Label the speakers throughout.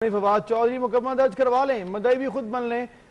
Speaker 1: फवाद चौहदरी मुकदमा दर्ज करवा लें, मदई भी खुद बन लें।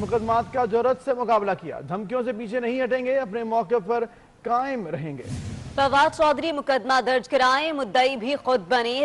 Speaker 1: मुकदमात का जुर्रत से मुकाबला किया, धमकियों से पीछे नहीं हटेंगे, अपने मौके पर कायम रहेंगे।
Speaker 2: फवाद चौधरी मुकदमा दर्ज कराएं, मुद्दई भी खुद बने।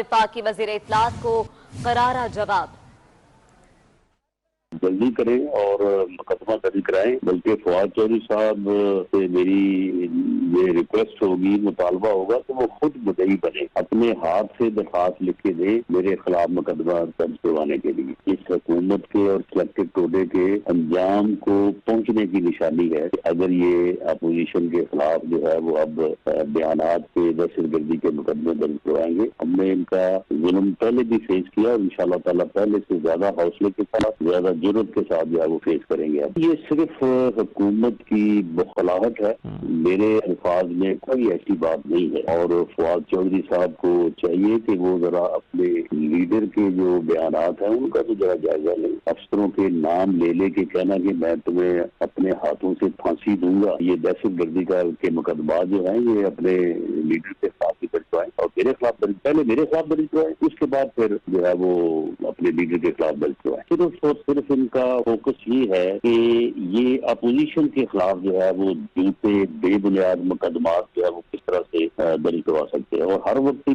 Speaker 2: वफाकी वजीर इत्तलात को करारा जवाब।
Speaker 3: जल्दी करें और मुकदमा दर्ज कराएं। बल्कि फवाद चौधरी साहब से मेरी ये रिक्वेस्ट होगी, मुतालबा होगा कि वो खुद मुदई बने, अपने हाथ से दरखास्त लिख के दे मेरे खिलाफ मुकदमा दर्ज करवाने के लिए। इस हुकूमत के और सिलेक्टेड टोडे के अंजाम को पहुंचने की निशानी है। अगर ये अपोजिशन के खिलाफ जो है वो अब बयानात पे दहशतगर्दी के मुकदमे दर्ज करवाएंगे। हमने इनका जुल्म पहले भी फेस किया और इंशाअल्लाह ताला पहले से ज्यादा हौसले के साथ, ज्यादा जुर्रत के साथ जो है वो फेस करेंगे। अब ये सिर्फ हुकूमत की बखलाहट है, मेरे अल्फाज में कोई ऐसी बात नहीं है। और फवाद चौधरी साहब को चाहिए कि वो जरा अपने लीडर के जो बयानात हैं उनका तो जरा जायजा लें। अफसरों के नाम ले लेके कहना कि मैं तुम्हें अपने हाथों से फांसी दूंगा, ये दहशतगर्दी के मुकदमा जो है ये अपने लीडर के खिलाफ भी दर्ज करवाएं और मेरे खिलाफ दर्ज, पहले मेरे खिलाफ दर्ज करवाएं, उसके बाद फिर जो है वो अपने लीडर के खिलाफ दर्ज करवाएं। सिर्फ इनका फोकस ये है कि ये अपोजिशन के खिलाफ जो है वो झूठे बेबुनियाद मुकदमा जो है वो किस तरह से दर्ज करवा सकते हैं। और हर वक्त